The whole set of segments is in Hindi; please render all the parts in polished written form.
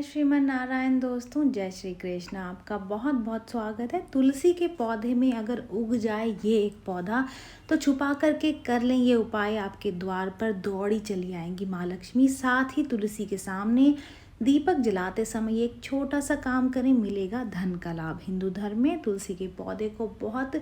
श्रीमन नारायण दोस्तों, जय श्री कृष्ण। आपका बहुत बहुत स्वागत है। तुलसी के पौधे में अगर उग जाए ये एक पौधा तो छुपा करके कर लें ये उपाय, आपके द्वार पर दौड़ी चली आएंगी माँ लक्ष्मी। साथ ही तुलसी के सामने दीपक जलाते समय एक छोटा सा काम करें, मिलेगा धन का लाभ। हिंदू धर्म में तुलसी के पौधे को बहुत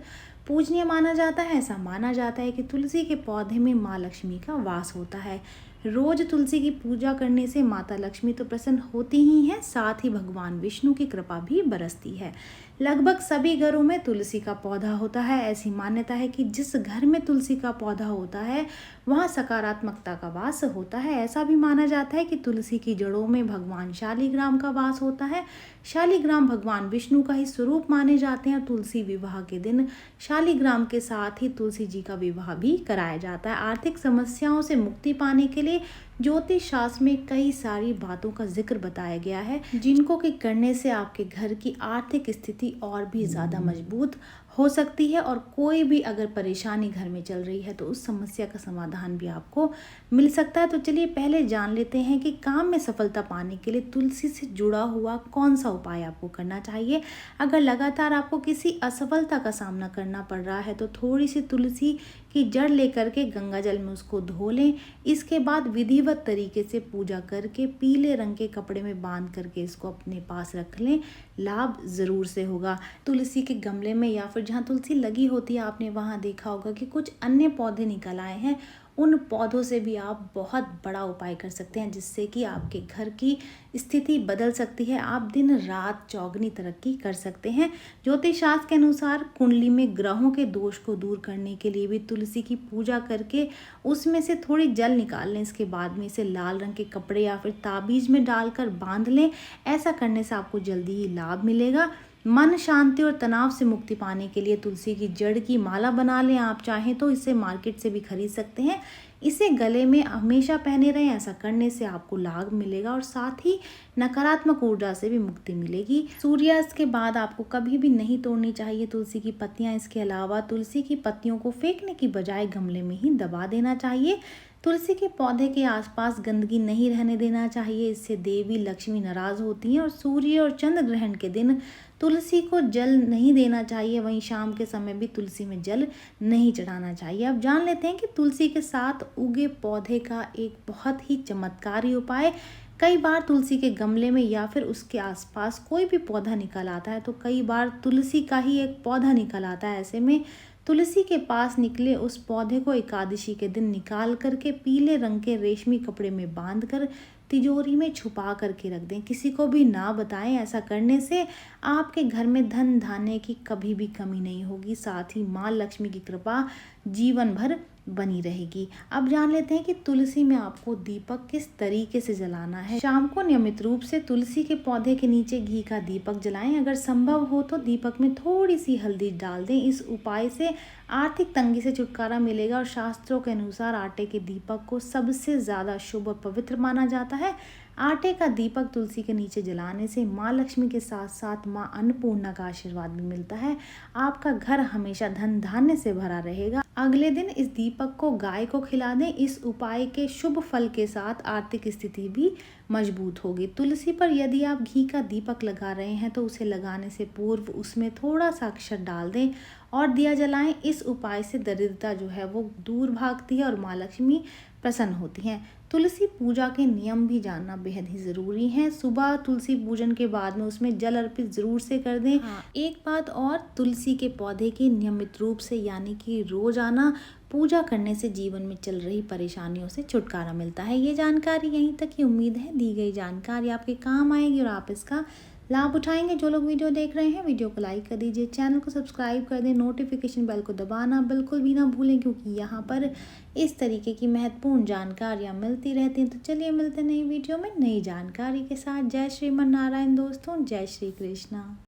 पूजनीय माना जाता है। ऐसा माना जाता है कि तुलसी के पौधे में माँ लक्ष्मी का वास होता है। रोज तुलसी की पूजा करने से माता लक्ष्मी तो प्रसन्न होती ही हैं, साथ ही भगवान विष्णु की कृपा भी बरसती है। लगभग सभी घरों में तुलसी का पौधा होता है। ऐसी मान्यता है कि जिस घर में तुलसी का पौधा होता है वहाँ सकारात्मकता का वास होता है। ऐसा भी माना जाता है कि तुलसी की जड़ों में भगवान शालिग्राम का वास होता है। शालिग्राम भगवान विष्णु का ही स्वरूप माने जाते हैं। तुलसी विवाह के दिन शालिग्राम के साथ ही तुलसी जी का विवाह भी कराया जाता है। आर्थिक समस्याओं से मुक्ति पाने के लिए ज्योतिष शास्त्र में कई सारी बातों का जिक्र बताया गया है, जिनको कि करने से आपके घर की आर्थिक स्थिति और भी ज़्यादा मजबूत हो सकती है। और कोई भी अगर परेशानी घर में चल रही है तो उस समस्या का समाधान भी आपको मिल सकता है। तो चलिए पहले जान लेते हैं कि काम में सफलता पाने के लिए तुलसी से जुड़ा हुआ कौन सा उपाय आपको करना चाहिए। अगर लगातार आपको किसी असफलता का सामना करना पड़ रहा है तो थोड़ी सी तुलसी की जड़ लेकर के गंगा जल में उसको धो लें। इसके बाद विधिवत तरीके से पूजा करके पीले रंग के कपड़े में बांध करके इसको अपने पास रख लें, लाभ ज़रूर से होगा। तुलसी के गमले में या फिर जहाँ तुलसी लगी होती है आपने वहाँ देखा होगा कि कुछ अन्य पौधे निकल आए हैं। उन पौधों से भी आप बहुत बड़ा उपाय कर सकते हैं, जिससे कि आपके घर की स्थिति बदल सकती है। आप दिन रात चौगनी तरक्की कर सकते हैं। ज्योतिष शास्त्र के अनुसार कुंडली में ग्रहों के दोष को दूर करने के लिए भी तुलसी की पूजा करके उसमें से थोड़ी जल निकाल लें। इसके बाद में इसे लाल रंग के कपड़े या फिर ताबीज में डालकर बांध लें। ऐसा करने से आपको जल्दी ही लाभ मिलेगा। मन शांति और तनाव से मुक्ति पाने के लिए तुलसी की जड़ की माला बना लें। आप चाहें तो इसे मार्केट से भी खरीद सकते हैं। इसे गले में हमेशा पहने रहें। ऐसा करने से आपको लाभ मिलेगा और साथ ही नकारात्मक ऊर्जा से भी मुक्ति मिलेगी। सूर्यास्त के बाद आपको कभी भी नहीं तोड़नी चाहिए तुलसी की पत्तियां। इसके अलावा तुलसी की पत्तियों को फेंकने की बजाय गमले में ही दबा देना चाहिए। तुलसी के पौधे के आसपास गंदगी नहीं रहने देना चाहिए, इससे देवी लक्ष्मी नाराज होती हैं। और सूर्य और चंद्र ग्रहण के दिन तुलसी को जल नहीं देना चाहिए। वहीं शाम के समय भी तुलसी में जल नहीं चढ़ाना चाहिए। अब जान लेते हैं कि तुलसी के साथ उगे पौधे का एक बहुत ही चमत्कारी उपाय। कई बार तुलसी के गमले में या फिर उसके आसपास कोई भी पौधा निकल आता है तो कई बार तुलसी का ही एक पौधा निकल आता है। ऐसे में तुलसी के पास निकले उस पौधे को एकादशी के दिन निकाल करके पीले रंग के रेशमी कपड़े में बांधकर तिजोरी में छुपा करके रख दें, किसी को भी ना बताएं। ऐसा करने से आपके घर में धन धान्य की कभी भी कमी नहीं होगी, साथ ही माँ लक्ष्मी की कृपा जीवन भर बनी रहेगी। अब जान लेते हैं कि तुलसी में आपको दीपक किस तरीके से जलाना है। शाम को नियमित रूप से तुलसी के पौधे के नीचे घी का दीपक जलाएं। अगर संभव हो तो दीपक में थोड़ी सी हल्दी डाल दें। इस उपाय से आर्थिक तंगी से छुटकारा मिलेगा। और शास्त्रों के अनुसार आटे के दीपक को सबसे ज़्यादा शुभ और पवित्र माना जाता है। आटे का दीपक तुलसी के नीचे जलाने से माँ लक्ष्मी के साथ साथ माँ अन्नपूर्णा का आशीर्वाद भी मिलता है। आपका घर हमेशा धन धान्य से भरा रहेगा। अगले दिन इस दीपक को गाय को खिला दें। इस उपाय के शुभ फल के साथ आर्थिक स्थिति भी मजबूत होगी। तुलसी पर यदि आप घी का दीपक लगा रहे हैं तो उसे लगाने से पूर्व उसमें थोड़ा सा अक्षत डाल दें और दिया जलाएं। इस उपाय से दरिद्रता जो है वो दूर भागती है और माँ लक्ष्मी प्रसन्न होती हैं। तुलसी पूजा के नियम भी जानना बेहद ही ज़रूरी है। सुबह तुलसी पूजन के बाद में उसमें जल अर्पित ज़रूर से कर दें। एक बात और, तुलसी के पौधे की नियमित रूप से यानी कि रोजाना पूजा करने से जीवन में चल रही परेशानियों से छुटकारा मिलता है। ये जानकारी यहीं तक ही। उम्मीद है दी गई जानकारी आपके काम आएगी और आप इसका लाभ उठाएंगे। जो लोग वीडियो देख रहे हैं वीडियो को लाइक कर दीजिए, चैनल को सब्सक्राइब कर दें, नोटिफिकेशन बेल को दबाना बिल्कुल भी ना भूलें, क्योंकि यहाँ पर इस तरीके की महत्वपूर्ण जानकारियाँ मिलती रहती हैं। तो चलिए मिलते हैं नई वीडियो में नई जानकारी के साथ। जय श्रीमन नारायण दोस्तों, जय श्री कृष्णा।